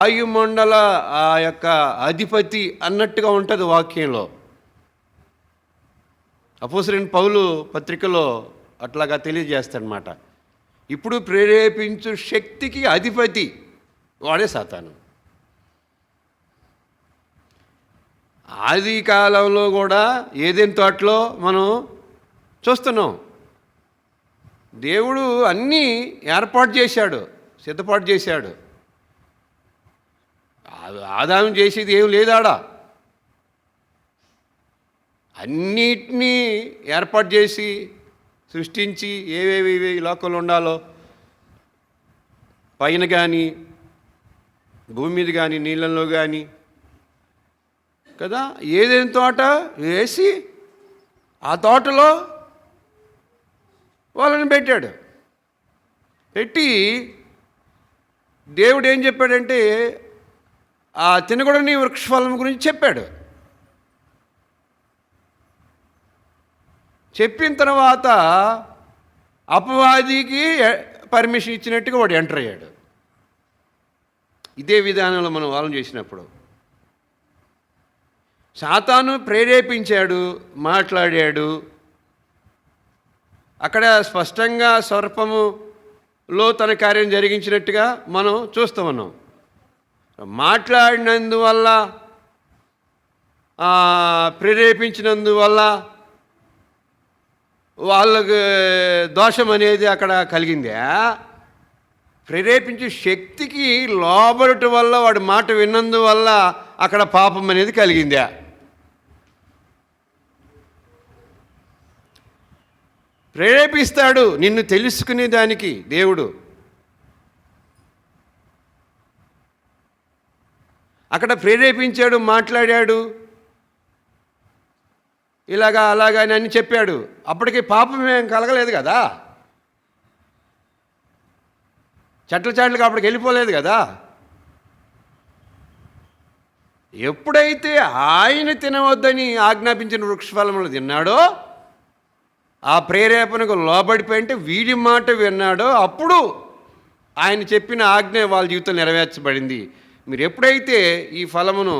వాయుమండల ఆ యొక్క అధిపతి అన్నట్టుగా ఉంటుంది వాక్యంలో. అపోస్తలుడైన పౌలు పత్రికలో అట్లాగా తెలియజేస్తాడనమాట. ఇప్పుడు ప్రేరేపించు శక్తికి అధిపతి వాడే సాతాను. ఆది కాలంలో కూడా ఏదైనా తోటలో మనం చూస్తున్నాం. దేవుడు అన్నీ ఏర్పాటు చేశాడు, సిద్ధపాటు చేశాడు. ఆదాము చేసేది ఏం లేదాడా. అన్నిటినీ ఏర్పాటు చేసి సృష్టించి ఏవేవి లోకంలో ఉండాలో, పైన కానీ భూమి మీద కానీ నీళ్ళల్లో కానీ కదా, ఏదైనా తోట వేసి ఆ తోటలో వాళ్ళని పెట్టాడు. పెట్టి దేవుడు ఏం చెప్పాడంటే ఆ తినకూడని వృక్షఫలం గురించి చెప్పాడు. చెప్పిన తర్వాత అపవాదికి పర్మిషన్ ఇచ్చినట్టుగా వాడు ఎంటర్ అయ్యాడు. ఇదే విధానంలో మనం వాళ్ళని చేసినప్పుడు సాతాను ప్రేరేపించాడు, మాట్లాడాడు. అక్కడ స్పష్టంగా సర్పములో తన కార్యం జరిగించినట్టుగా మనం చూస్తూ ఉన్నాం. మాట్లాడినందువల్ల, ప్రేరేపించినందువల్ల వాళ్ళకు దోషం అనేది అక్కడ కలిగిందా? ప్రేరేపించే శక్తికి లోబడట వల్ల, వాడి మాట విన్నందువల్ల అక్కడ పాపం అనేది కలిగిందా? ప్రేరేపిస్తాడు నిన్ను తెలుసుకునే దానికి దేవుడు. అక్కడ ప్రేరేపించాడు, మాట్లాడాడు, ఇలాగా అలాగా అని అన్ని చెప్పాడు. అప్పటికి పాపం ఏం కలగలేదు కదా, చాట్లుగా అప్పటికి వెళ్ళిపోలేదు కదా. ఎప్పుడైతే ఆయన తినవద్దని ఆజ్ఞాపించిన వృక్షఫలములు తిన్నాడో, ఆ ప్రేరేపణకు లోబడిపోయింటే వీడి మాట విన్నాడో, అప్పుడు ఆయన చెప్పిన ఆజ్ఞ వాళ్ళ జీవితం నెరవేర్చబడింది. మీరు ఎప్పుడైతే ఈ ఫలమును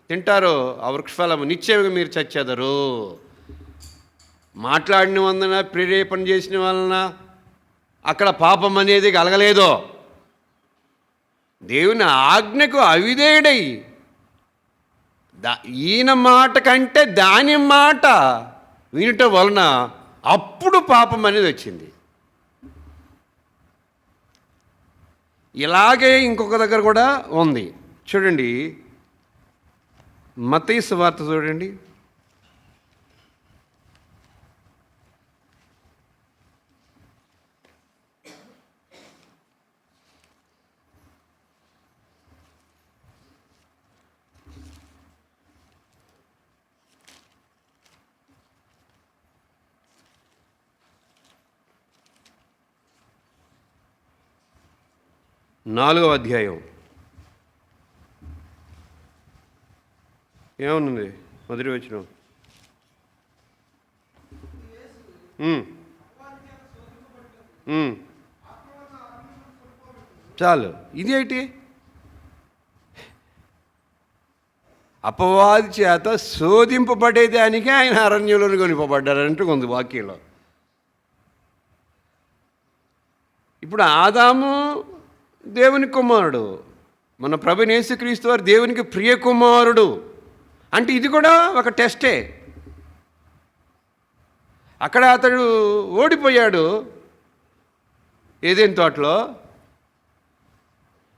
తింటారో, ఆ వృక్షఫలము నిశ్చయంగా మీరు చచ్చెదరు. మాట్లాడిన వలన, ప్రేరేపణ చేసిన వలన అక్కడ పాపం అనేది కలగలేదో, దేవుని ఆజ్ఞకు అవిధేయుడై ఈయన మాట కంటే దాని మాట వినటం వలన అప్పుడు పాపం అనేది వచ్చింది. ఇలాగే ఇంకొక దగ్గర కూడా ఉంది. చూడండి, మత్తయి సువార్త చూడండి. నాలుగవ అధ్యాయం ఏమన్నది? మొదటి వచనం. చాలు. ఇదేంటి? అపవాది చేత శోధింపబడేదానికి ఆయన అరణ్యంలో కొనిపబడ్డారంటూ ఉంది వాక్యంలో. ఇప్పుడు ఆదాము దేవుని కుమారుడు, మన ప్రభువైన యేసుక్రీస్తు వారు దేవునికి ప్రియ కుమారుడు. అంటే ఇది కూడా ఒక టెస్టే. అక్కడ అతడు ఓడిపోయాడు ఏదైనా తోటలో.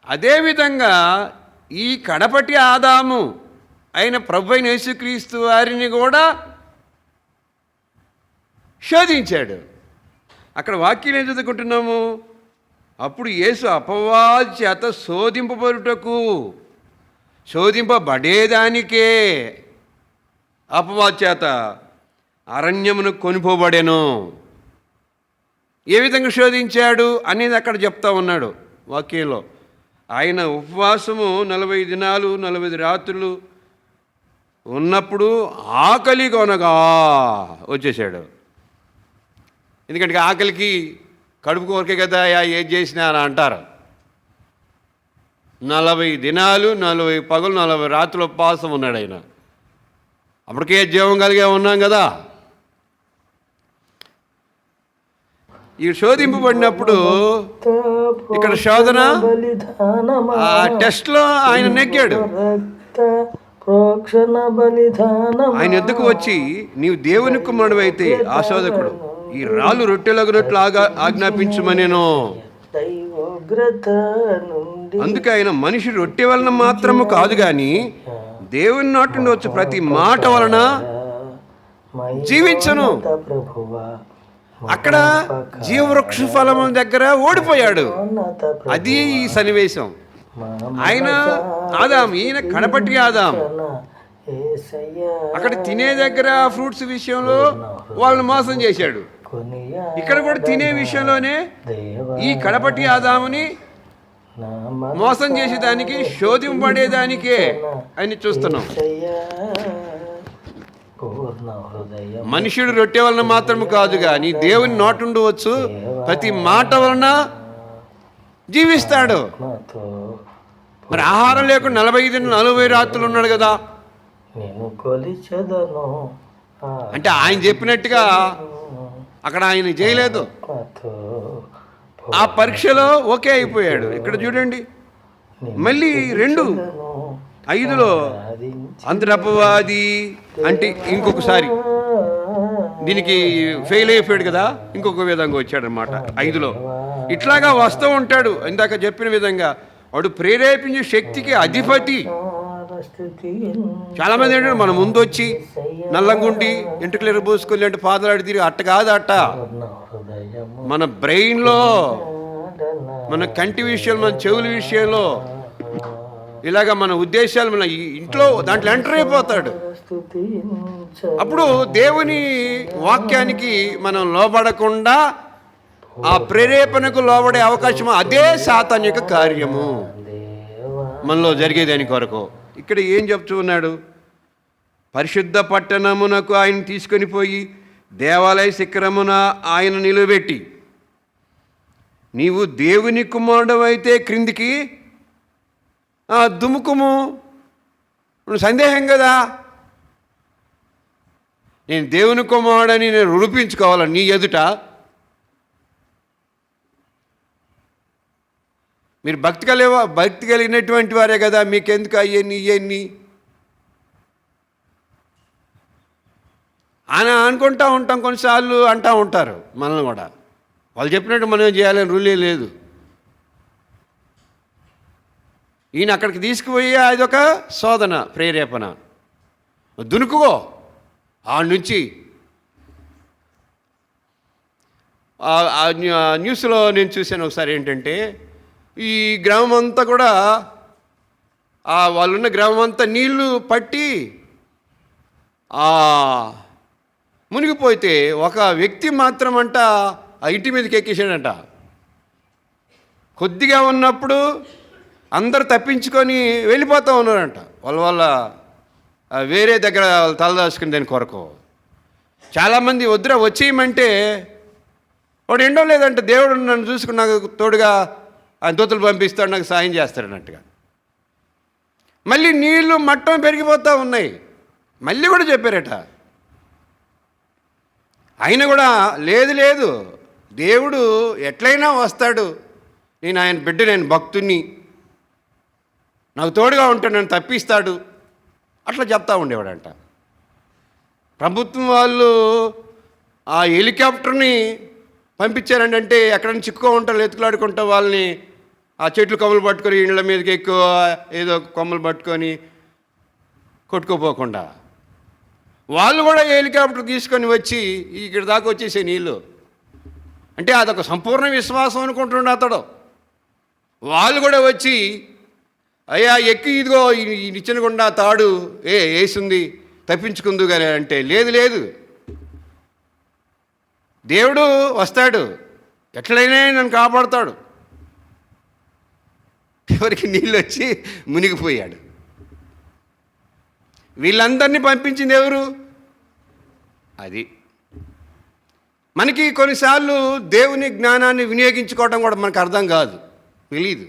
అదేవిధంగా ఈ కడపటి ఆదాము అయిన ప్రభువైన యేసుక్రీస్తు వారిని కూడా శోధించాడు. అక్కడ వాక్యం ఏం చదువుకుంటున్నాము? అప్పుడు యేసు అపవాది చేత శోధింపబడేదానికే అపవాది చేత అరణ్యమును కొనిపోబడెను. ఏ విధంగా శోధించాడు అనేది అక్కడ చెప్తా ఉన్నాడు వాక్యంలో. ఆయన ఉపవాసము 40 దినాలు 40 రాత్రులు ఉన్నప్పుడు ఆకలి కొనగా వచ్చేసాడు. ఎందుకంటే ఆకలికి కడుపు కోరికే కదా ఏది చేసినా అని అంటారు. 40 దినాలు 40 పగలు 40 రాత్రులు ఉపవాసం ఉన్నాడు ఆయన. అప్పటికే జీవం కలిగే ఉన్నాం కదా. ఈ శోధింపబడినప్పుడు ఇక్కడ శోధన, ఆ టెస్ట్లో ఆయన నెగ్గాడు. ఆయన ఎద్దుకు వచ్చి, నీవు దేవుని కుమారుడు అయితే ఆ శోధకుడు ఈ రాళ్ళు రొట్టెలగునట్లు ఆజ్ఞాపించమనేను. అందుకే ఆయన మనిషి రొట్టె వలన మాత్రము కాదు కానీ దేవుని నోటి నుండి వచ్చే ప్రతి మాట వలన జీవించను. అక్కడ జీవవృక్ష ఫలము దగ్గర ఓడిపోయాడు. అది ఈ సన్నివేశం. ఆయన ఆదాం, ఈయన కడపటి ఆదాం. అక్కడ తినే దగ్గర ఫ్రూట్స్ విషయంలో వాళ్ళని మోసం చేశాడు. ఇక్కడ కూడా తినే విషయంలోనే ఈ కడపటి ఆదాముని మోసం చేసేదానికి, శోధింపబడేదానికే అని చూస్తున్నాం. మనుషుడు రొట్టె వలన మాత్రము కాదు కానీ దేవుని నోటుండవచ్చు ప్రతి మాట వలన జీవిస్తాడు. మరి ఆహారం లేకుండా 40 రాత్రులు ఉన్నాడు కదా. అంటే ఆయన చెప్పినట్టుగా అక్కడ ఆయన చేయలేదు. ఆ పరీక్షలో ఓకే అయిపోయాడు. ఇక్కడ చూడండి, మళ్ళీ 2:5లో అంతరపవాది అంటే ఇంకొకసారి దీనికి ఫెయిల్ అయిపోయాడు కదా, ఇంకొక విధంగా వచ్చాడనమాట 5లో. ఇట్లాగా వస్తూ ఉంటాడు. ఇందాక చెప్పిన విధంగా వాడు ప్రేరేపించే శక్తికి అధిపతి. చాలామంది ఏంటంటే మన ముందు వచ్చి నల్లంగుండి ఇంటికి ఎరబోసుకొని అంటే పాదలాడి తిరిగి అట్ట కాదు. అట్ట మన బ్రెయిన్లో, మన కంటి విషయంలో, మన చెవుల విషయంలో, ఇలాగ మన ఉద్దేశాలు మన ఇంట్లో దాంట్లో ఎంటర్ అయిపోతాడు. అప్పుడు దేవుని వాక్యానికి మనం లోబడకుండా ఆ ప్రేరేపణకు లోబడే అవకాశం, అదే సాతాను యొక్క కార్యము మనలో జరిగేదాని కొరకు. ఇక్కడ ఏం చెప్తూ ఉన్నాడు? పరిశుద్ధ పట్టణమునకు ఆయన తీసుకొని పోయి దేవాలయ శిఖరమున ఆయన నిలబెట్టి, నీవు దేవుని కుమారుడు అయితే క్రిందికి దుముకుము. సందేహం కదా, నేను దేవుని కుమారుడని నేను రూపించుకోవాలని నీ ఎదుట. మీరు భక్తి కలిగినటువంటి వారే కదా, మీకెందుకు ఇవన్నీ అని అనుకుంటూ ఉంటాం. కొన్నిసార్లు అంటూ ఉంటారు మనల్ని కూడా. వాళ్ళు చెప్పినట్టు మనం చేయాలని రూలే లేదు. ఈయన అక్కడికి తీసుకుపోయి అదొక శోధన, ప్రేరేపణ. దునుకుగో ఆ నుంచి. న్యూస్లో నేను చూశాను ఒకసారి, ఏంటంటే ఈ గ్రామం అంతా కూడా, వాళ్ళున్న గ్రామం అంతా నీళ్లు పట్టి మునిగిపోతే ఒక వ్యక్తి మాత్రం అంట ఆ ఇంటి మీదకి ఎక్కేసాడంట. కొద్దిగా ఉన్నప్పుడు అందరు తప్పించుకొని వెళ్ళిపోతూ ఉన్నారంట వాళ్ళ వేరే దగ్గర తలదాచుకుని దాని కొరకు. చాలామంది వద్దురా వచ్చేయమంటే వాడు ఎండో లేదంటే దేవుడు నన్ను చూసుకుని నాకు తోడుగా ఆయన దూతలు పంపిస్తాడు, నాకు సాయం చేస్తాడన్నట్టుగా. మళ్ళీ నీళ్లు మట్టం పెరిగిపోతూ ఉన్నాయి. మళ్ళీ కూడా చెప్పారట. ఆయన కూడా లేదు దేవుడు ఎట్లయినా వస్తాడు, నేను ఆయన బిడ్డ, నేను భక్తుణ్ణి, నాకు తోడుగా ఉంటాడు, నన్ను తప్పిస్తాడు, అట్లా చెప్తా ఉండేవాడంట. ప్రభుత్వం వాళ్ళు ఆ హెలికాప్టర్ని పంపించారంటే ఎక్కడైనా చిక్కుకో ఉంటారు, ఎత్తుకులాడుకుంటా వాళ్ళని ఆ చెట్లు కొమ్మలు పట్టుకొని ఇళ్ళ మీదకి ఎక్కువ ఏదో కొమ్మలు పట్టుకొని కొట్టుకోపోకుండా వాళ్ళు కూడా హెలికాప్టర్ తీసుకొని వచ్చి ఇక్కడ దాకా వచ్చేసే నీళ్ళు. అంటే అదొక సంపూర్ణ విశ్వాసం అనుకుంటుండే అతడు. వాళ్ళు కూడా వచ్చి, అయ్యా ఎక్కి ఇదిగో ఈ నిచ్చెనగుండా తాడు వేసింది తప్పించుకుందు కానీ అంటే, లేదు దేవుడు వస్తాడు, ఎట్లయినా నన్ను కాపాడుతాడు. ఎవరికి నీళ్ళు వచ్చి మునిగిపోయాడు. వీళ్ళందరినీ పంపించింది ఎవరు? అది మనకి కొన్నిసార్లు దేవుని జ్ఞానాన్ని వినియోగించుకోవడం కూడా మనకు అర్థం కాదు, తెలీదు.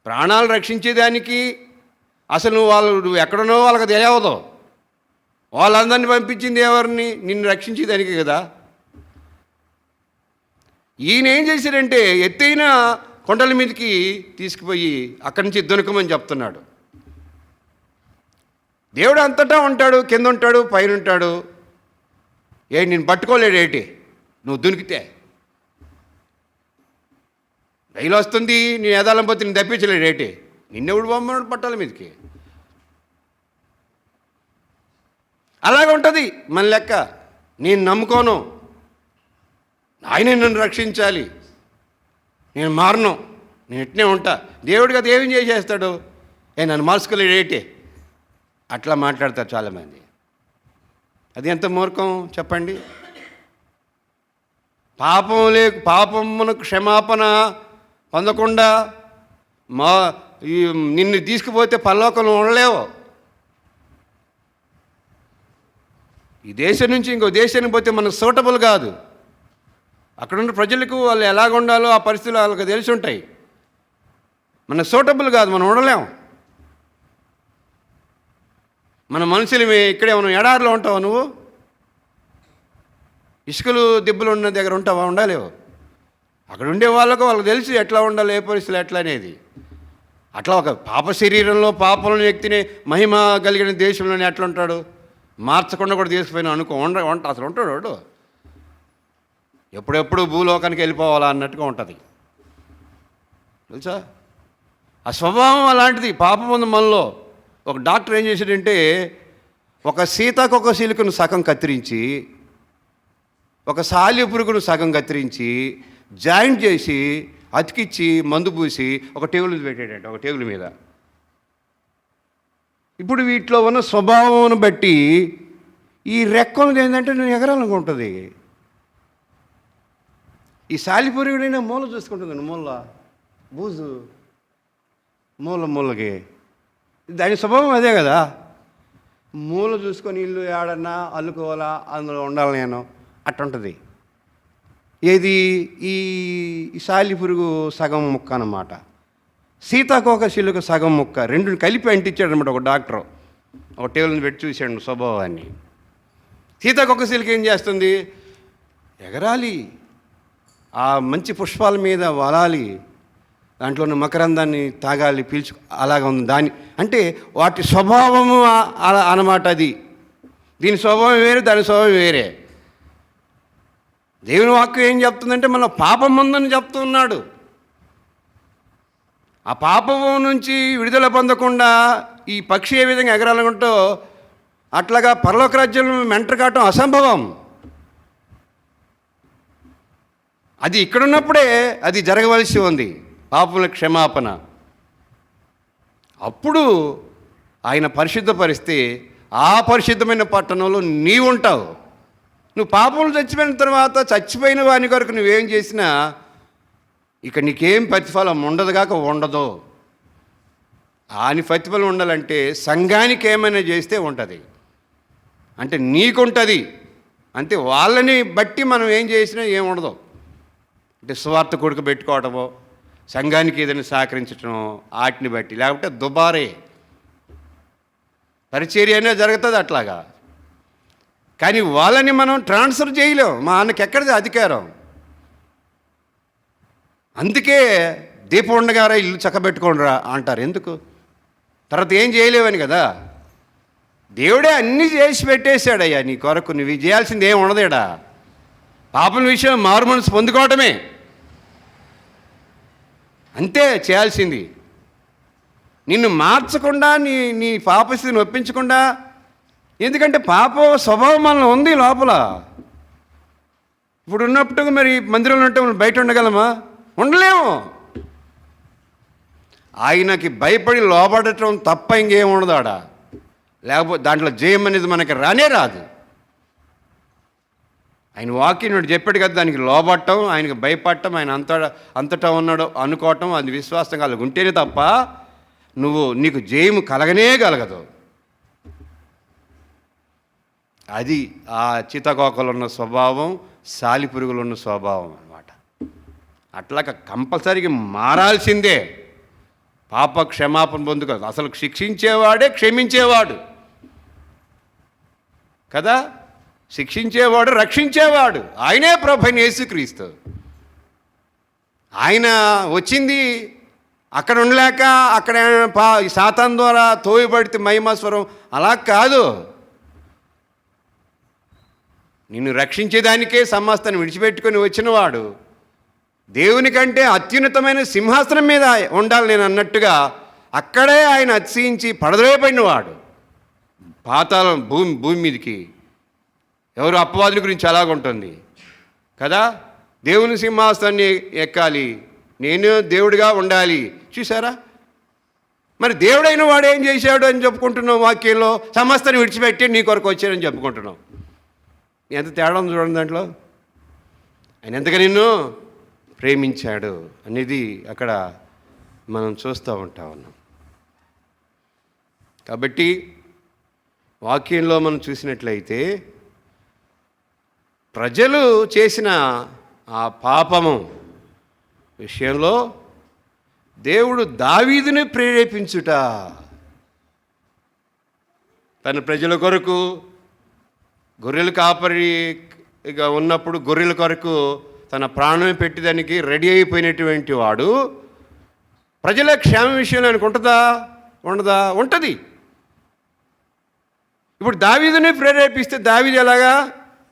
ప్రాణాలు రక్షించేదానికి అసలు నువ్వు ఎక్కడున్నో వాళ్ళకి తెలియదు. వాళ్ళందరినీ పంపించింది ఎవరిని? నిన్ను రక్షించేదానికి కదా. ఈయన ఏం చేశాడంటే ఎత్తైన కొండల మీదకి తీసుకుపోయి అక్కడి నుంచి దునకమని చెప్తున్నాడు. దేవుడు అంతటా ఉంటాడు, కింద ఉంటాడు, పైన ఉంటాడు. నేను పట్టుకోలేడేటి నువ్వు దునికితే? రైలు వస్తుంది, నేను ఎదాలం పోతే నేను తప్పించలేడేటి? నిన్నెవడు బొమ్మడు పట్టాల మీదకి. అలాగే ఉంటుంది మన లెక్క. నేను నమ్ముకోను, ఆయనే నన్ను రక్షించాలి, నేను మారను, నేను ఎట్నే ఉంటా. దేవుడికి అది ఏం చేసేస్తాడు? నన్ను మార్చుకోలేడేటి? అట్లా మాట్లాడతారు చాలామంది. అది ఎంత మూర్ఖం చెప్పండి. పాపమునకు క్షమాపణ పొందకుండా నిన్ను తీసుకుపోతే పరలోకంలో ఉండలేవు. ఈ దేశం నుంచి ఇంకో దేశానికి పోతే మనకు సూటబుల్ కాదు. అక్కడున్న ప్రజలకు వాళ్ళు ఎలాగ ఉండాలో ఆ పరిస్థితులు వాళ్ళకి తెలిసి ఉంటాయి. మనకు సూటబుల్ కాదు, మనం ఉండలేము. మన మనుషులమే. ఇక్కడే మనం ఎడారిలో ఉంటావా? నువ్వు ఇసుకలు దిబ్బలు ఉన్న దగ్గర ఉంటావా? ఉండలేవు. అక్కడ ఉండే వాళ్ళకు తెలుసు ఎట్లా ఉండాలి, ఏ పరిస్థితులు ఎట్లా అనేది. అట్లా ఒక పాప శరీరంలో పాపలను వ్యక్తిని మహిమ కలిగిన దేశంలోనే ఎట్లా ఉంటాడు? మార్చకుండా కూడా తీసుకుపోయినా అనుకో, అసలు ఉంటాడు వాడు. ఎప్పుడెప్పుడు భూలోకానికి వెళ్ళిపోవాలా అన్నట్టుగా ఉంటుంది తెలుసా. ఆ స్వభావం అలాంటిది. పాపం ఉంది మనలో. ఒక డాక్టర్ ఏం చేశాడంటే ఒక సీతాకొక సిలుకను సగం కత్తిరించి, ఒక సాల్య పురుగును సగం కత్తిరించి, జాయింట్ చేసి అతికిచ్చి మందు పూసి ఒక టేబుల్ పెట్టాడంట, ఒక టేబుల్ మీద. ఇప్పుడు వీటిలో ఉన్న స్వభావం బట్టి ఈ రెక్కలు ఏంటంటే నేను ఎగరాలనుకుంటుంది. ఈ సాలిపురుగుడైనా మూల చూసుకుంటుందండి, మూల బూజు మూలకి. దాని స్వభావం అదే కదా. మూల చూసుకొని ఇల్లు ఏడన్నా అల్లుకోవాలా, అందులో ఉండాలి నేను అట్టుంటుంది. ఏది ఈ సాలిపురుగు సగం ముక్క అన్నమాట, సీతాకోక చిలుక సగం ముక్క, రెండుని కలిపి అంటించాడనమాట ఒక డాక్టరు. ఒక టేబుల్ని పెట్టి చూశాడు స్వభావాన్ని. సీతాకోక చిలుక ఏం చేస్తుంది? ఎగరాలి, ఆ మంచి పుష్పాల మీద వాలాలి, దాంట్లో ఉన్న మకరందాన్ని తాగాలి, పీల్చు. అలాగ ఉంది దాని అంటే వాటి స్వభావము అన్నమాట అది. దీని స్వభావం వేరే, దాని స్వభావం వేరే. దేవుని వాక్యం ఏం చెప్తుందంటే మన పాపం ఉందని చెప్తున్నాడు. ఆ పాపము నుంచి విడుదల పొందకుండా ఈ పక్షి ఏ విధంగా ఎగరాలనుకుంటో అట్లాగా పరలోక రాజ్యంలో మెంటర్ కావటం అసంభవం. అది ఇక్కడున్నప్పుడే అది జరగవలసి ఉంది, పాపముల క్షమాపణ. అప్పుడు ఆయన పరిశుద్ధపరిస్తే ఆ పరిశుద్ధమైన పట్టణంలో నీవు ఉంటావు. నువ్వు పాపములు చచ్చిపోయిన తర్వాత చచ్చిపోయిన వాని కొరకు నువ్వేం చేసినా ఇక నీకేం ప్రతిఫలం ఉండదుగాక ఉండదు. ఆని ప్రతిఫలం ఉండాలంటే సంఘానికి ఏమైనా చేస్తే ఉంటుంది, అంటే నీకుంటుంది. అంటే వాళ్ళని బట్టి మనం ఏం చేసినా ఏం ఉండదు. అంటే స్వార్థ కొడుకు పెట్టుకోవటమో, సంఘానికి ఏదైనా సహకరించటమో వాటిని బట్టి, లేకపోతే దుబారే పరిచర్య అనేది జరుగుతుంది అట్లాగా. కానీ వాళ్ళని మనం ట్రాన్స్ఫర్ చేయలేం. మా అన్నకి ఎక్కడిది అధికారం? అందుకే దీపం ఉండగారా ఇల్లు చక్కబెట్టుకోండిరా అంటారు. ఎందుకు? తర్వాత ఏం చేయలేవని కదా. దేవుడే అన్నీ చేసి పెట్టేశాడయ్యా నీ కొరకు. నువ్వు చేయాల్సింది ఏం ఉండదేడా. పాపం విషయం మారు మనసు పొందుకోవటమే అంతే చేయాల్సింది. నిన్ను మార్చకుండా నీ పాపస్థితిని ఒప్పించకుండా. ఎందుకంటే పాప స్వభావం మనలో ఉంది లోపల. ఇప్పుడు ఉన్నప్పుడు మరి మందిరంలో ఉంటే మనం బయట ఉండగలమా? ఉండలేము. ఆయనకి భయపడి లోబడటం తప్ప ఇంకేం ఉండదు ఆడ. లేకపోతే దాంట్లో జయం అనేది మనకి రానే రాదు. ఆయన వాక్యం చెప్పాడు కదా, దానికి లోబడటం, ఆయనకి భయపడటం, ఆయన అంతటా ఉన్నాడు అనుకోవటం, అది విశ్వాసం కలిగి ఉంటేనే తప్ప నీకు జయము కలగనే కలగదు. అది ఆ చితకోకలు ఉన్న స్వభావం, సాలిపురుగులు ఉన్న స్వభావం అన్నమాట. అట్లా కంపల్సరీగా మారాల్సిందే. పాప క్షమాపణ పొందుకో, అసలు శిక్షించేవాడే క్షమించేవాడు కదా. శిక్షించేవాడు రక్షించేవాడు ఆయనే ప్రభువైన యేసుక్రీస్తు. ఆయన వచ్చింది అక్కడ ఉండలేక అక్కడ సాతాను ద్వారా తోయబడితే మహిమాస్వరం అలా కాదు, నిన్ను రక్షించేదానికే సమస్తాన్ని విడిచిపెట్టుకొని వచ్చినవాడు. దేవుని కంటే అత్యున్నతమైన సింహాసనం మీద ఉండాలి నేను అన్నట్టుగా అక్కడే ఆయన అతిశయించి పడద్రోయబడినవాడు పాతాళం భూమి మీదకి. ఎవరు అపవాదుల గురించి అలాగుంటుంది కదా. దేవుని సింహాసనాన్ని ఎక్కాలి, నేను దేవుడిగా ఉండాలి. చూసారా, మరి దేవుడైన వాడు ఏం చేశాడు అని చెప్పుకుంటున్నావు వాక్యంలో. సమస్తాన్ని విడిచిపెట్టి నీ కొరకు వచ్చానని చెప్పుకుంటున్నావు. ఎంత తేడా ఉంది చూడండి దాంట్లో. ఆయన ఎంతగా నిన్ను ప్రేమించాడు అనేది అక్కడ మనం చూస్తూ ఉన్నాం. కాబట్టి వాక్యంలో మనం చూసినట్లయితే ప్రజలు చేసిన ఆ పాపము విషయంలో దేవుడు దావీదుని ప్రేరేపించుట, తన ప్రజల కొరకు గొర్రెల కాపరిగా ఉన్నప్పుడు గొర్రెల కొరకు తన ప్రాణం పెట్టేదానికి రెడీ అయిపోయినటువంటి వాడు ప్రజల క్షేమ విషయంలో ఆయనకు ఉంటుందా ఉండదా? ఉంటుంది. ఇప్పుడు దావీదుని ప్రేరేపిస్తే దావీదు ఎలాగా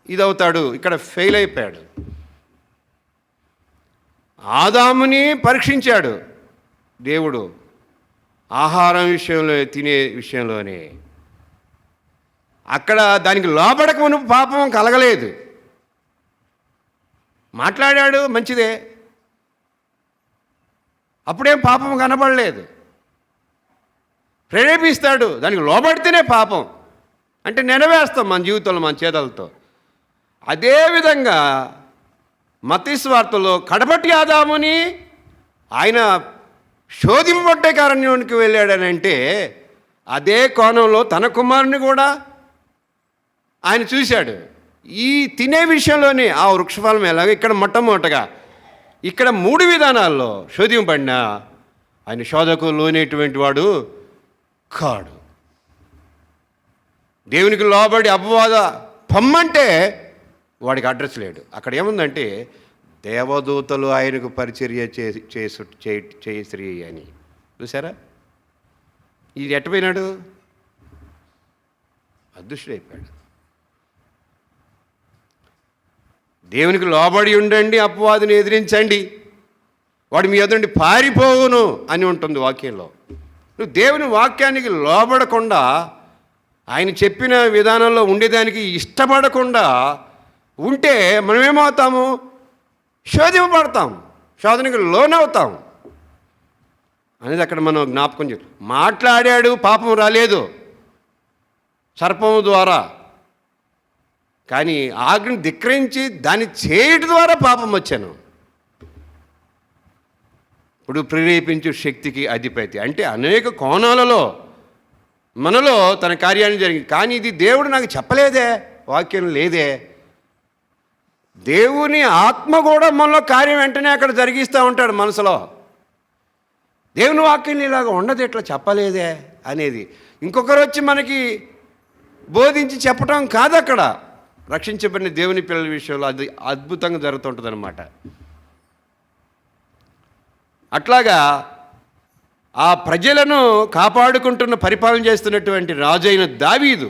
ఇదవుతాడు? ఇక్కడ ఫెయిల్ అయిపోయాడు. ఆదాముని పరీక్షించాడు దేవుడు ఆహారం విషయంలో, తినే విషయంలోనే. అక్కడ దానికి లోబడక మునుపు పాపం కలగలేదు. మాట్లాడాడు మంచిదే, అప్పుడేం పాపం కనబడలేదు. ప్రేరేపిస్తాడు, దానికి లోబడితేనే పాపం అంటే నెరవేస్తాం మన జీవితంలో మన చేతలతో. అదేవిధంగా మత్తయి సువార్తలో కడపటి ఆదాముని ఆయన శోధింపబట్టే కారణ్యానికి వెళ్ళాడనంటే అదే కోణంలో తన కుమారుని కూడా ఆయన చూశాడు. ఈ తినే విషయంలోనే ఆ వృక్షఫలం ఎలాగో ఇక్కడ మొట్టమొదటగా ఇక్కడ 3 విధానాల్లో శోధింపబడినా ఆయన శోధకు లోనేటువంటి వాడు కాడు. దేవునికి లోబడి అపవాద పొమ్మంటే వాడికి అడ్రస్ లేడు. అక్కడ ఏముందంటే దేవదూతలు ఆయనకు పరిచర్య చేసిరి అని. చూసారా, ఇది ఎట్టపోయినాడు? అదృష్టుడైపోయాడు. దేవునికి లోబడి ఉండండి, అపవాదిని ఎదిరించండి, వాడు మీ ఎదుండి పారిపోవును అని ఉంటుంది వాక్యంలో. నువ్వు దేవుని వాక్యానికి లోబడకుండా ఆయన చెప్పిన విధానంలో ఉండేదానికి ఇష్టపడకుండా ఉంటే మనమేమవుతాము? శోధింపబడతాం, శోధనకి లోనవుతాం అనేది అక్కడ మనం జ్ఞాపకం చేయాలి. మాట్లాడాడు, పాపం రాలేదు సర్పము ద్వారా, కానీ ఆజ్ఞను ధిక్కరించి దాన్ని చేయడం ద్వారా పాపం వచ్చాను. ఇప్పుడు ప్రేరేపించు శక్తికి అధిపతి అంటే అనేక కోణాలలో మనలో తన కార్యాన్ని జరిగింది. కానీ ఇది దేవుడు నాకు చెప్పలేదే, వాక్యం లేదే. దేవుని ఆత్మ కూడా మనలో కార్యం వెంటనే అక్కడ జరిగిస్తూ ఉంటాడు మనసులో. దేవుని వాక్యం ఇలాగ ఉండదు, ఇట్లా చెప్పలేదే అనేది ఇంకొకరు వచ్చి మనకి బోధించి చెప్పటం కాదు. అక్కడ రక్షించబడిన దేవుని పిల్లల విషయంలో అది అద్భుతంగా జరుగుతుంటుంది అన్నమాట. అట్లాగా ఆ ప్రజలను కాపాడుకుంటున్న పరిపాలన చేస్తున్నటువంటి రాజైన దావీదు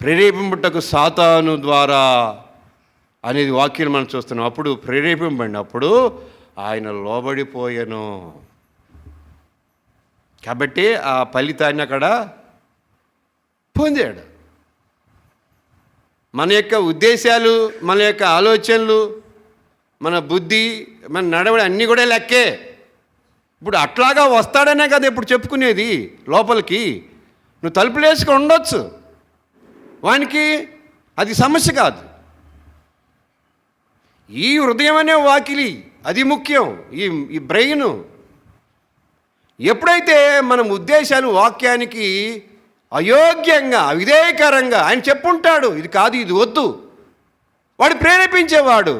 ప్రేరేపింపుటకు సాతాను ద్వారా అనేది వాక్యం మనం చూస్తున్నాం. అప్పుడు ప్రేరేపింపబడినప్పుడు ఆయన లోబడిపోయాను కాబట్టి ఆ ఫలితాన్ని అక్కడ పొందాడు. మన యొక్క ఉద్దేశాలు, మన యొక్క ఆలోచనలు, మన బుద్ధి, మన నడవడి అన్నీ కూడా లెక్కే. ఇప్పుడు అట్లాగా వస్తాడనే కదా ఇప్పుడు చెప్పుకునేది. లోపలికి నువ్వు తలుపులు వేసుకొని ఉండొచ్చు, వానికి అది సమస్య కాదు. ఈ హృదయం అనే వాకిలి అది ముఖ్యం. ఈ బ్రెయిన్ ఎప్పుడైతే మనం ఉద్దేశాలు వాక్యానికి అయోగ్యంగా అవిధేయకరంగా ఆయన చెప్పుంటాడు, ఇది కాదు ఇది వద్దు, వాడు ప్రేరేపించేవాడు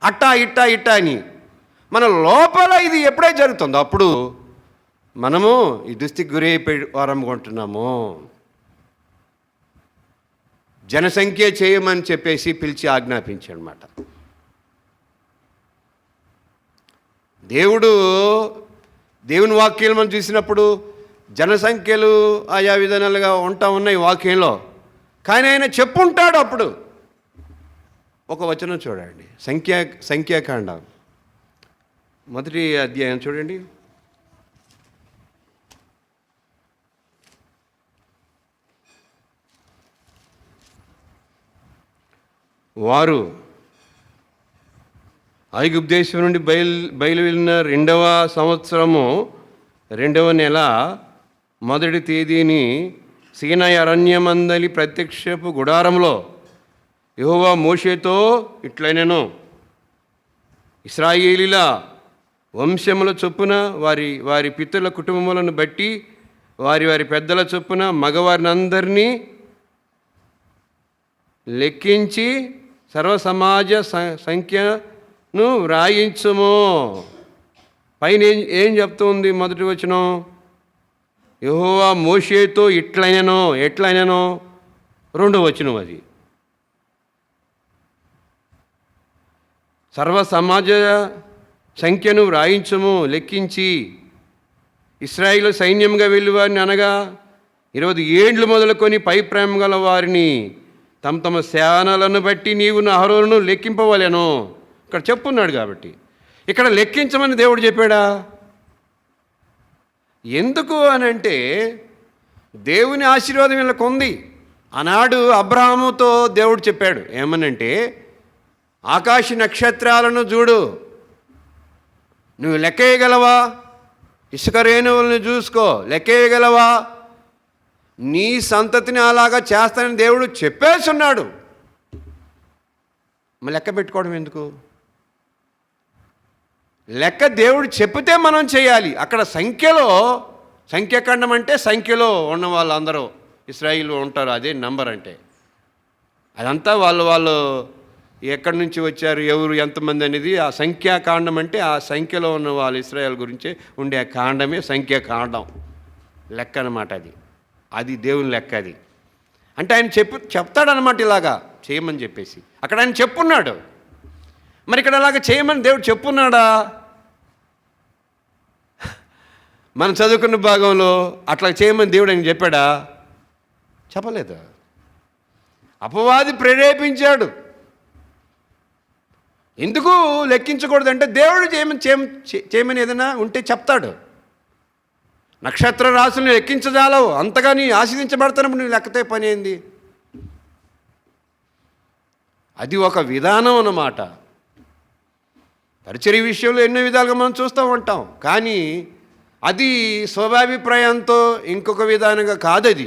అట్టా ఇట్టా ఇట్టా అని. మన లోపల ఇది ఎప్పుడైతే జరుగుతుందో అప్పుడు మనము ఈ దుస్థితికి గురైపోయి వారం కొంటున్నాము. జనసంఖ్య చేయమని చెప్పేసి పిలిచి ఆజ్ఞాపించాడనమాట. దేవుని వాక్యాలు మనం చూసినప్పుడు జనసంఖ్యలు ఆయా విధానాలుగా ఉంటా ఉన్నాయి వాక్యంలో. కానీ ఆయన చెప్పుంటాడు. అప్పుడు ఒక వచనం చూడండి, సంఖ్యాకాండం 1వ అధ్యాయం చూడండి. వారు ఐగుప్తు దేశం నుండి బయలువెళ్ళిన 2వ సంవత్సరము 2వ నెల 1వ తేదీని సీనాయి అరణ్యమందలి ప్రత్యక్షపు గుడారంలో యెహోవా మోషేతో ఇట్లనెను, ఇశ్రాయేలీల వంశముల చొప్పున వారి పితరుల కుటుంబములను బట్టి వారి పెద్దల చొప్పున మగవారిని అందరినీ లెక్కించి సర్వసమాజ సంఖ్యను వ్రాయించుము. పైన ఏం చెప్తుంది? మొదటి వచనం, యెహోవా మోషేతో ఎట్లైననో 2వ వచనం అది సర్వ సమాజ సంఖ్యను వ్రాయించము, లెక్కించి ఇశ్రాయేలు సైన్యంగా వెళ్ళి వారిని అనగా 20 ఏండ్లు మొదలుకొని పై ప్రేమ గల వారిని తమ సేనలను బట్టి నీవు అహరోనును లెక్కింపవలెను. ఇక్కడ చెప్పున్నాడు కాబట్టి ఇక్కడ లెక్కించమని దేవుడు చెప్పాడా? ఎందుకు అని అంటే దేవుని ఆశీర్వాదం వీళ్ళకు ఉంది. ఆనాడు అబ్రహాముతో దేవుడు చెప్పాడు ఏమనంటే, ఆకాశ నక్షత్రాలను చూడు, నువ్వు లెక్కేయగలవా? ఇసుక రేణువులను చూసుకో, లెక్కేయగలవా? నీ సంతతిని అలాగా చేస్తానని దేవుడు చెప్పేస్తున్నాడు. మరి లెక్క పెట్టుకోవడం ఎందుకు? లెక్క దేవుడు చెప్తే మనం చేయాలి. అక్కడ సంఖ్యాఖండం అంటే సంఖ్యలో ఉన్న వాళ్ళందరూ ఇశ్రాయేలు ఉంటారు, అదే నంబర్ అంటే. అదంతా వాళ్ళు ఎక్కడి నుంచి వచ్చారు, ఎవరు ఎంతమంది అనేది ఆ సంఖ్యాకాండం అంటే ఆ సంఖ్యలో ఉన్న వాళ్ళు ఇశ్రాయేల్ గురించి ఉండే ఆ కాండమే సంఖ్యాకాండం, లెక్క అనమాట. అది దేవుని లెక్క. అది అంటే ఆయన చెప్తాడనమాట ఇలాగా చేయమని చెప్పేసి. అక్కడ ఆయన చెప్పున్నాడు. మరి ఇక్కడ అలాగ చేయమని దేవుడు చెప్పున్నాడా? మనం చదువుకున్న భాగంలో అట్లా చేయమని దేవుడు ఆయన చెప్పాడా? చెప్పలేదు. అపవాది ప్రేరేపించాడు. ఎందుకు లెక్కించకూడదంటే దేవుడు చేయమని ఏదైనా ఉంటే చెప్తాడు. నక్షత్ర రాశులను లెక్కించజాలవు, అంతగా నీ ఆశీర్వించబడతానప్పుడు నువ్వు లెక్కతే పని ఏంది? అది ఒక విధానం అన్నమాట. పరిచర్య విషయంలో ఎన్నో విధాలుగా మనం చూస్తూ ఉంటాం. కానీ అది స్వాభిప్రాయంతో ఇంకొక విధానంగా కాదు.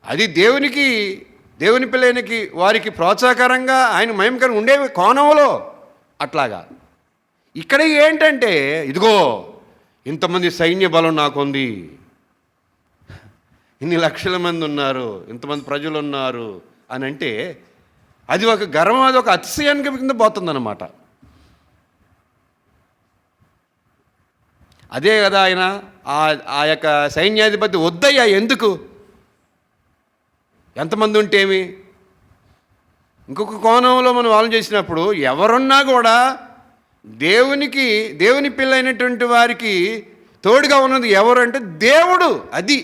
అది దేవుని పిల్లనికి వారికి ప్రోత్సాహకరంగా ఆయన మహిమకరంగా ఉండే కోణంలో అట్లాగా. ఇక్కడ ఏంటంటే, ఇదిగో ఇంతమంది సైన్య బలం నాకుంది, ఇన్ని లక్షల మంది ఉన్నారు, ఇంతమంది ప్రజలు ఉన్నారు అని అంటే అది ఒక గర్వం, అది ఒక అతిశయానికి కింద పోతుందన్నమాట. అదే కదా ఆయన ఆ యొక్క సైన్యాధిపతి వద్దయ్యా, ఎందుకు, ఎంతమంది ఉంటేమి. ఇంకొక కోణంలో మనం ఆలోచన చేసినప్పుడు ఎవరున్నా కూడా దేవుని పిల్లైనటువంటి వారికి తోడుగా ఉన్నది ఎవరు అంటే దేవుడు. అది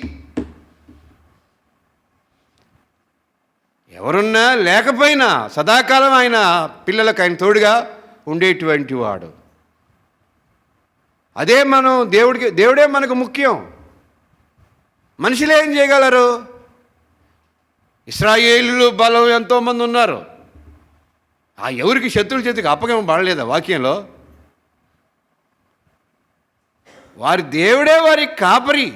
ఎవరున్నా లేకపోయినా సదాకాలం ఆయన పిల్లలకు ఆయన తోడుగా ఉండేటువంటి వాడు. అదే మనం దేవుడే మనకు ముఖ్యం. మనుషులు ఏం చేయగలరు? ఇశ్రాయేలు బలం ఎంతోమంది ఉన్నారు. ఆ ఎవరికి శత్రువుల చేతికి అప్పగింపబడలేదా వాక్యంలో? వారి దేవుడే వారి కాపరి,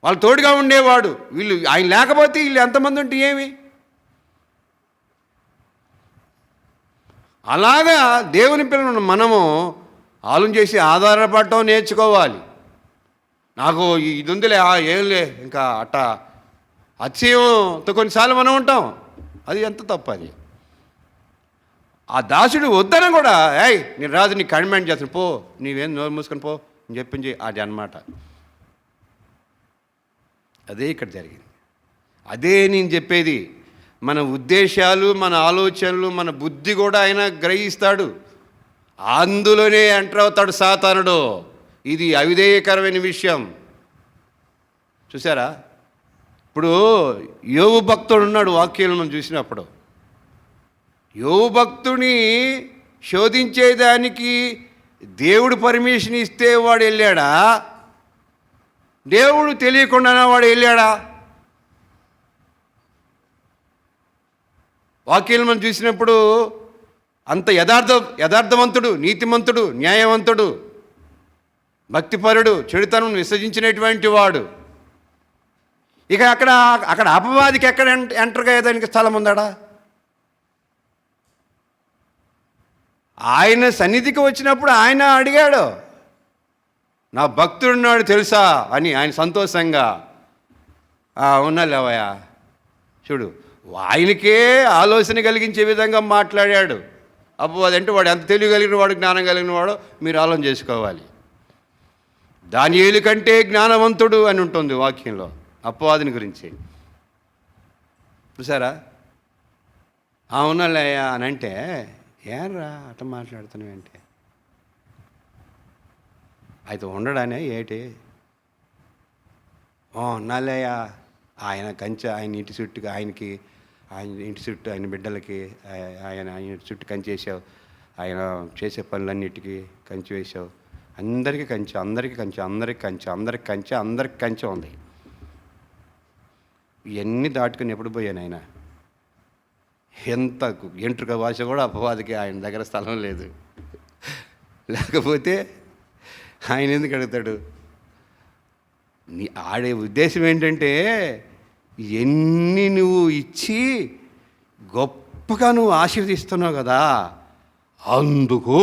వాళ్ళు తోడుగా ఉండేవాడు. వీళ్ళు ఆయన లేకపోతే వీళ్ళు ఎంతమంది ఉంటే ఏమి? అలాగా దేవుని పిల్లలను మనము ఆలోచన చేసి ఆధారపడటం నేర్చుకోవాలి. నాకు ఇది ఉందిలే, ఏంలే, ఇంకా అట్టా అతిశయంతో కొన్నిసార్లు మనం ఉంటాం. అది ఎంత తప్పు. అది ఆ దాసుడు వద్దన కూడా, ఏయ్ నేను రాజు నీకు కన్మెంట్ చేస్తాను, పో నీవేం నోరు మూసుకొని పో అని చెప్పించి అది అన్నమాట. అదే ఇక్కడ జరిగింది. అదే నేను చెప్పేది. మన ఉద్దేశాలు, మన ఆలోచనలు, మన బుద్ధి కూడా ఆయన గ్రహిస్తాడు. అందులోనే ఎంటర్ అవుతాడు సాతానుడు. ఇది అవిధేయకరమైన విషయం. చూసారా? ఇప్పుడు యోబు భక్తుడు ఉన్నాడు. వాక్యాలను మనం చూసినప్పుడు యోబు భక్తుని శోధించేదానికి దేవుడు పర్మిషన్ ఇస్తే వాడు వెళ్ళాడా? దేవుడు తెలియకుండానే వాడు వెళ్ళాడా? వాక్యాలను మనం చూసినప్పుడు అంత యథార్థవంతుడు, నీతిమంతుడు, న్యాయవంతుడు, భక్తిపరుడు, చెడుతనం విసర్జించినటువంటి వాడు. ఇక అక్కడ అపవాదికి ఎక్కడ ఎంటర్ అయ్యేదానికి స్థలం ఉందాడా? ఆయన సన్నిధికి వచ్చినప్పుడు ఆయన అడిగాడు, నా భక్తుడున్నాడు తెలుసా అని. ఆయన సంతోషంగా ఉన్నాలేవయ్యా. చూడు, ఆయనకే ఆలోచన కలిగించే విధంగా మాట్లాడాడు. అపవాది వాడు ఎంత తెలివి కలిగిన వాడు, జ్ఞానం కలిగిన వాడు మీరు ఆలోచన చేసుకోవాలి. దానియేలు కంటే జ్ఞానవంతుడు అని ఉంటుంది వాక్యంలో అపవాదిని గురించి. చూసారా? అవునాలయ్యా అని అంటే, ఏరా అట్లా మాట్లాడుతున్నావంటే అయితే ఉండడానే ఏటి? ఉన్నాలేయ్యా, ఆయన కంచె, ఆయన ఇంటి చుట్టూ, ఆయన ఇంటి చుట్టూ, ఆయన బిడ్డలకి ఆయన ఇంటి చుట్టూ కంచె వేసావు, ఆయన చేసే పనులన్నిటికీ కంచె వేసావు. అందరికీ కంచె, అందరికీ కంచె, అందరికి కంచె, అందరికి కంచె, అందరికి కంచె ఉంది. ఇవన్నీ దాటుకుని ఎప్పుడు పోయాను ఆయన? ఎంత ఎంట్రుక భాష కూడా అపవాదికి ఆయన దగ్గర స్థలం లేదు. లేకపోతే ఆయన ఎందుకు అడుగుతాడు? ఆడే ఉద్దేశం ఏంటంటే, ఎన్ని నువ్వు ఇచ్చి గొప్పగా నువ్వు ఆశీర్వదిస్తున్నావు కదా, అందుకు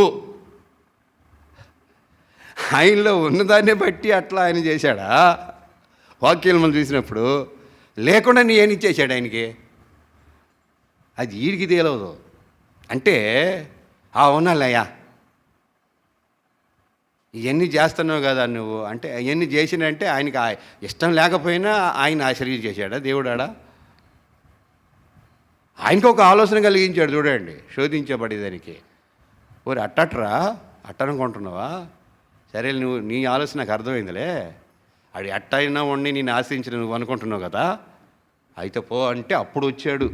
ఆయనలో ఉన్నదాన్నే బట్టి అట్లా ఆయన చేశాడా? వాక్యాలు మనం చూసినప్పుడు లేకుండా నీ ఏం ఇచ్చేసాడు ఆయనకి? అది వీడికి తెలియదు. అంటే ఉన్నాలయ్యా, ఇవన్నీ చేస్తున్నావు కదా నువ్వు అంటే, అవన్నీ చేసినంటే ఆయనకి ఇష్టం లేకపోయినా ఆయన ఆశీర్వదించేశాడా దేవుడాడా? ఆయనకు ఒక ఆలోచన కలిగించాడు. చూడండి, శోధించబడేదానికి. ఓరి అట్టనుకుంటున్నావా? సరే, నీ ఆలోచన నాకు అర్థమైందిలే. అది అట్టయినా ఉండి నేను ఆశ్రయించిన నువ్వు అనుకుంటున్నావు కదా, అయితే పో అంటే అప్పుడు వచ్చాడు.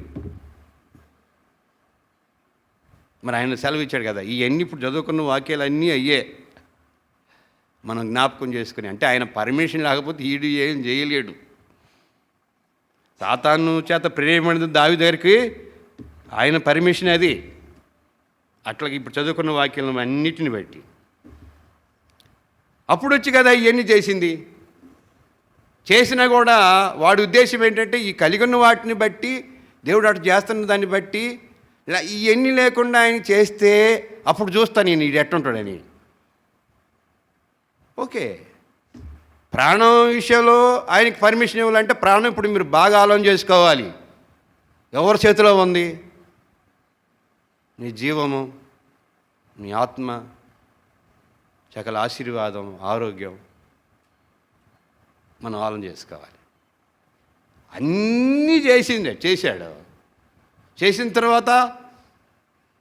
మరి ఆయన సెలవు ఇచ్చాడు కదా. ఇవన్నీ ఇప్పుడు చదువుకున్న వాక్యాలు అన్నీ అయ్యే మనం జ్ఞాపకం చేసుకుని. అంటే ఆయన పర్మిషన్ లేకపోతే ఈడు ఏం చేయలేడు. సాతాను చేత ప్రేరేపడిన దావీదు దగ్గరికి ఆయన పర్మిషన్ అది. అట్లాగే ఇప్పుడు చదువుకున్న వాక్యాలను అన్నిటిని బట్టి అప్పుడు వచ్చి కదా ఇవన్నీ చేసింది. చేసినా కూడా వాడి ఉద్దేశం ఏంటంటే, ఈ కలిగి ఉన్న వాటిని బట్టి, దేవుడు అటు చేస్తున్న దాన్ని బట్టి, ఇవన్నీ లేకుండా ఆయన చేస్తే అప్పుడు చూస్తాను నేను ఇది ఎట్టుంటాడని. ఓకే, ప్రాణం విషయంలో ఆయనకి పర్మిషన్ ఇవ్వాలంటే, ప్రాణం ఇప్పుడు మీరు బాగా ఆలోచన చేసుకోవాలి. ఎవరి చేతిలో ఉంది? నీ జీవము, నీ ఆత్మ, సకల ఆశీర్వాదం, ఆరోగ్యం మనం ఆలోచన చేసుకోవాలి. అన్నీ చేశాడు. చేసిన తర్వాత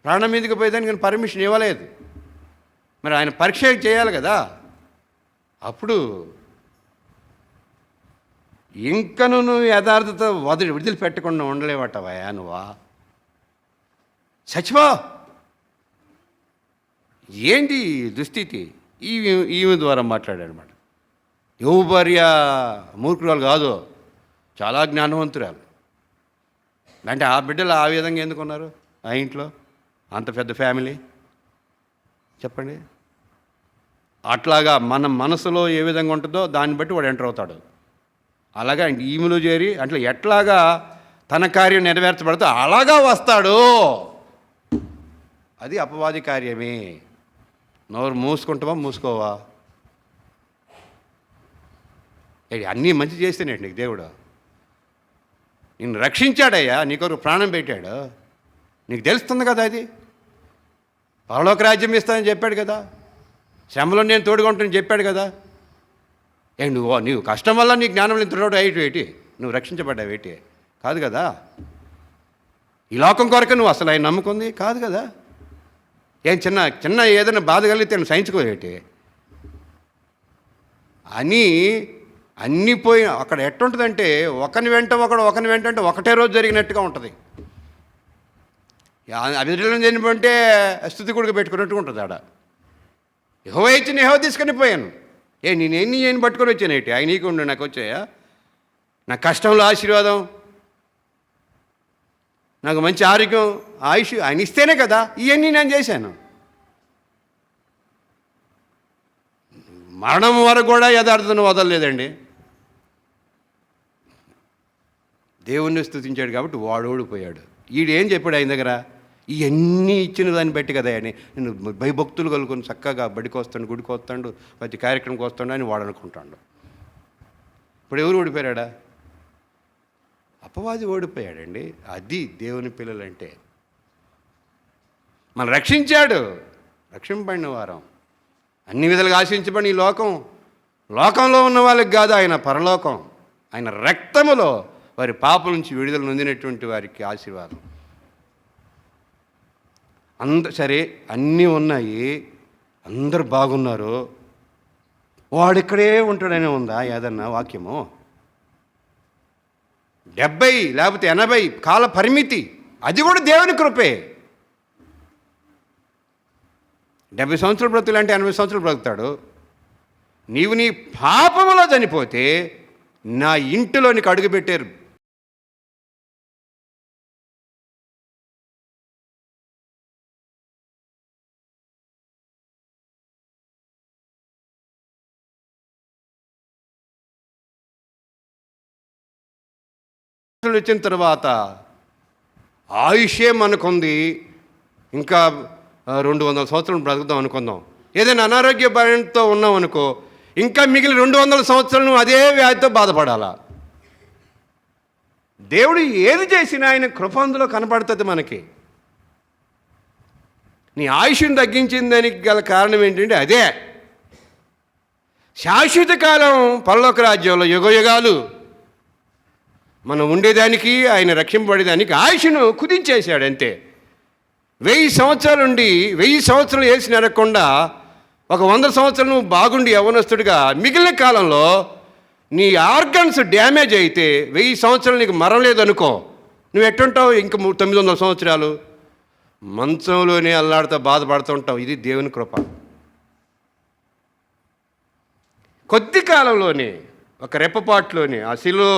ప్రాణం మీదకి పోయేదానికి నేను పర్మిషన్ ఇవ్వలేదు. మరి ఆయన పరీక్ష చేయాలి కదా. అప్పుడు ఇంకను నువ్వు యథార్థత విడిచిపెట్టకుండా ఉండలేవటవయా నువ్వా? చచ్చిపో. ఏంటి దుస్థితి? ఈమె ద్వారా మాట్లాడాడనమాట. యోబు భార్య మూర్ఖురాలు కాదు, చాలా జ్ఞానవంతురాలు. అంటే ఆ బిడ్డలు ఆ విధంగా ఎందుకున్నారు ఆ ఇంట్లో? అంత పెద్ద ఫ్యామిలీ చెప్పండి. అట్లాగా మన మనసులో ఏ విధంగా ఉంటుందో దాన్ని బట్టి వాడు ఎంటర్ అవుతాడు. అలాగా ఈమెలో చేరి అట్లా ఎట్లాగా తన కార్యం నెరవేర్చబడితే అలాగా వస్తాడు. అది అపవాది కార్యమే. నోరు మూసుకుంటావా మూసుకోవా? అన్నీ మంచి చేస్తేనేంటి నీకు దేవుడు? నిన్ను రక్షించాడయ్యా, నీకొరకు ప్రాణం పెట్టాడు. నీకు తెలుస్తుంది కదా అది. పరలోక రాజ్యం ఇస్తానని చెప్పాడు కదా, శ్రమలో నేను తోడుగా ఉంటానని చెప్పాడు కదా. నువ్వు కష్టం వల్ల నీ జ్ఞానం ఇంత ఏంటి, నువ్వు రక్షించబడ్డావు ఏంటి? కాదు కదా. ఈ లోకం కొరకు నువ్వు అసలు ఆయన నమ్ముకుంది కాదు కదా. చిన్న చిన్న ఏదైనా బాధ కలిగితే నువ్వు సహించుకోవేటి అని అన్నీ పోయి అక్కడ ఎట్టుంటుందంటే ఒకని వెంట అంటే ఒకటే రోజు జరిగినట్టుగా ఉంటుంది. అభివృద్ధిలో చనిపోతే స్థుతి కొడుకు పెట్టుకున్నట్టుగా ఉంటుంది. ఆడ యెహోవా ఇచ్చిన యెహోవా తీసుకొని పోయాను. నేను పట్టుకొని వచ్చాను ఏంటి? ఆయన నీకు ఉండు, నాకు వచ్చాయా? నా కష్టంలో ఆశీర్వాదం, నాకు మంచి ఆరోగ్యం, ఆయుష్ ఆయన ఇస్తేనే కదా ఇవన్నీ నేను చేశాను. మరణం వరకు కూడా యథార్థతను వదలలేదండి. దేవుణ్ణి స్తుతించాడు కాబట్టి వాడు ఓడిపోయాడు. ఈడేం చెప్పాడు ఆయన దగ్గర? ఇవన్నీ ఇచ్చిన దాన్ని బట్టి కదా అని నేను భయభక్తులు కలుగుని చక్కగా బడికి వస్తాడు, గుడికి వస్తాడు, ప్రతి కార్యక్రమంకి వస్తాడు అని వాడు అనుకుంటాడు. ఇప్పుడు ఎవరు ఓడిపోయాడా? అపవాది ఓడిపోయాడండి. అది దేవుని పిల్లలంటే. మనం రక్షించాడు, రక్షింపబడిన వారం, అన్ని విధాలుగా ఆశించబడిన ఈ లోకంలో ఉన్న వాళ్ళకి కాదు, ఆయన పరలోకం, ఆయన రక్తములో వారి పాపల నుంచి విడుదల నొందినటువంటి వారికి ఆశీర్వాదం. సరే అన్నీ ఉన్నాయి, అందరు బాగున్నారు, వాడిక్కడే ఉంటాడనే ఉందా ఏదన్నా వాక్యము? 70 లేకపోతే 80 కాల పరిమితి, అది కూడా దేవుని కృపే. 70 సంవత్సరాలు బ్రతుకులంటే 80 సంవత్సరాలు బ్రతుకుతాడు. నీవు నీ పాపములో చనిపోతే నా ఇంటిలో నీకు అడుగుపెట్టారు. వచ్చిన తర్వాత ఆయుష్యే మనకుంది, ఇంకా 200 సంవత్సరాలు బ్రతుకుతాం అనుకుందాం. ఏదైనా అనారోగ్య భయంతో ఉన్నాం అనుకో, ఇంకా మిగిలిన 200 సంవత్సరాలు అదే వ్యాధితో బాధపడాలా. దేవుడు ఏది చేసినా ఆయన కృప అందులో కనపడుతుంది మనకి. నీ ఆయుష్ను తగ్గించిన దానికి గల కారణం ఏంటంటే అదే శాశ్వత కాలం పరలోక రాజ్యంలో యుగయుగాలు మనం ఉండేదానికి, ఆయన రక్షింపబడేదానికి ఆయుష్ను కుదించేశాడు అంతే. 1000 సంవత్సరాలు ఉండి 1000 సంవత్సరాలు వేసి నరకకుండా ఒక 100 సంవత్సరాలు నువ్వు బాగుండి యవ్వనస్తుడిగా మిగిలిన కాలంలో నీ ఆర్గన్స్ డ్యామేజ్ అయితే 1000 సంవత్సరాలు నీకు మరం లేదనుకో, నువ్వు ఎట్టుంటావు? ఇంక 900 సంవత్సరాలు మంచంలోనే అల్లాడుతూ బాధపడుతూ ఉంటావు. ఇది దేవుని కృప. కొద్ది కాలంలోనే, ఒక రెప్పపాటులోనే ఆ శిలువలో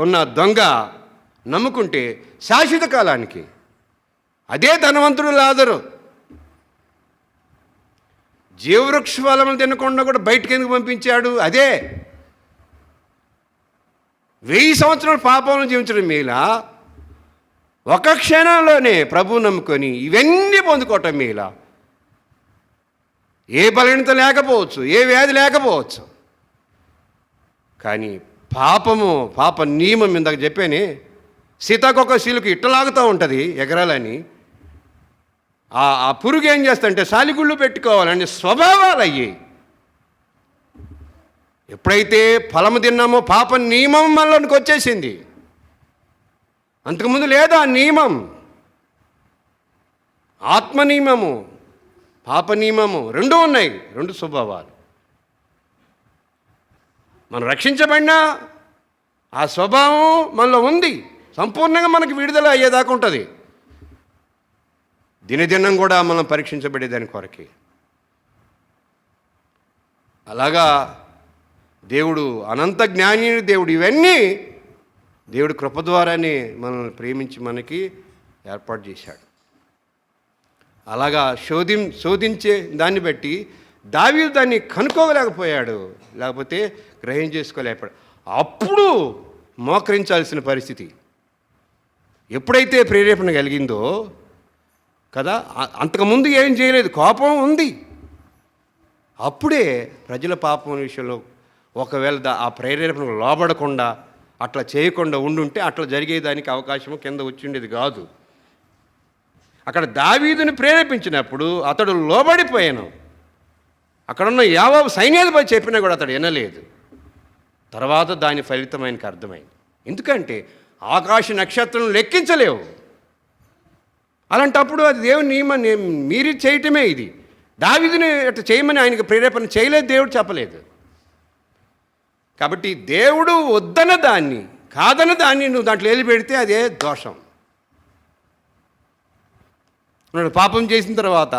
ఉన్న దొంగ నమ్ముకుంటే శాశ్వత కాలానికి. అదే ధనవంతుడు లాజరు జీవవృక్ష ఫలములు తినకుండా కూడా బయటికి ఎందుకు పంపించాడు? అదే 1000 సంవత్సరాలు పాపంలో జీవించడం మేలా, ఒక క్షణంలోనే ప్రభువు నమ్ముకొని ఇవన్నీ పొందుకోవటం మేలా. ఏ బలహీనత లేకపోవచ్చు, ఏ వ్యాధి లేకపోవచ్చు, కానీ పాప నియమం ఇందాక చెప్పానే, సీతాకొక శీలకు ఇట్టలాగుతూ ఉంటుంది ఎగరాలని. ఆ పురుగు ఏం చేస్తుంటే సాలిగుళ్ళు పెట్టుకోవాలని స్వభావాలు అయ్యి. ఎప్పుడైతే ఫలము తిన్నామో పాప నియమం మనలోనికి వచ్చేసింది. అంతకుముందు లేదా ఆ నియమం, ఆత్మ నియమము, పాప నియమము రెండూ ఉన్నాయి, రెండు స్వభావాలు. మనం రక్షించబడినా ఆ స్వభావం మనలో ఉంది, సంపూర్ణంగా మనకు విడుదల అయ్యేదాకా ఉంటుంది. దినదినం కూడా మనం పరీక్షించబడేదాని కొరకే. అలాగా దేవుడు అనంత జ్ఞాని దేవుడు. ఇవన్నీ దేవుడు కృప ద్వారానే మనల్ని ప్రేమించి మనకి ఏర్పాటు చేశాడు. అలాగా శోధించే దాన్ని బట్టి దావీదు దాన్ని కనుక్కోలేకపోయాడు, లేకపోతే గ్రహం చేసుకోలేకపోయాడు. అప్పుడు మోకరించాల్సిన పరిస్థితి ఎప్పుడైతే ప్రేరేపణ కలిగిందో కదా, అంతకుముందు ఏం చేయలేదు, కోపం ఉంది. అప్పుడే ప్రజల పాపం విషయంలో ఒకవేళ ఆ ప్రేరేపణకు లోబడకుండా అట్లా చేయకుండా ఉండుంటే అట్లా జరిగేదానికి అవకాశము కింద వచ్చిండేది కాదు. అక్కడ దావీదుని ప్రేరేపించినప్పుడు అతడు లోబడిపోయాను. అక్కడున్న యావోబు సైన్యాధిపతి చెప్పినా కూడా అతడు వినలేదు. తర్వాత దాని ఫలితం ఆయనకు అర్థమైంది. ఎందుకంటే ఆకాశ నక్షత్రం లెక్కించలేవు. అలాంటప్పుడు అది దేవుని నియమాన్ని మీరి చేయటమే. ఇది దావీదుని అట్లా చేయమని ఆయనకు ప్రేరేపణ చేయలేదు, దేవుడు చెప్పలేదు. కాబట్టి దేవుడు వద్దన దాన్ని, కాదన దాన్ని నువ్వు దాంట్లో ఏలి పెడితే అదే దోషం. పాపం చేసిన తర్వాత,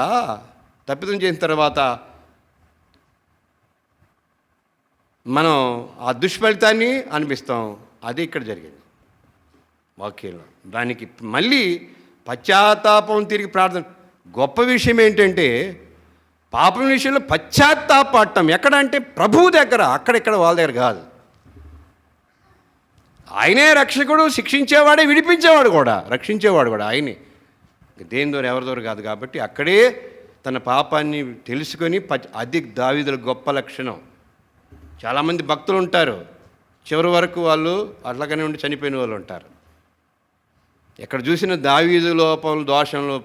తప్పిదం చేసిన తర్వాత మనం ఆ దుష్ఫలితాన్ని అనిపిస్తాం. అది ఇక్కడ జరిగింది వాక్యంలో. దానికి మళ్ళీ పశ్చాత్తాపం, తిరిగి ప్రార్థన. గొప్ప విషయం ఏంటంటే పాపం విషయంలో పశ్చాత్తాపడటం ఎక్కడంటే ప్రభువు దగ్గర, అక్కడెక్కడ వాళ్ళ దగ్గర కాదు. ఆయనే రక్షకుడు, శిక్షించేవాడే, విడిపించేవాడు కూడా, రక్షించేవాడు కూడా ఆయనే. దేని ద్వారా ఎవరి ద్వారా కాదు. కాబట్టి అక్కడే తన పాపాన్ని తెలుసుకొని అది దావీదుల గొప్ప లక్షణం. చాలామంది భక్తులు ఉంటారు, చివరి వరకు వాళ్ళు అట్లాగనే ఉండి చనిపోయిన వాళ్ళు ఉంటారు. ఎక్కడ చూసిన దావీదు లోపం, దోషంలో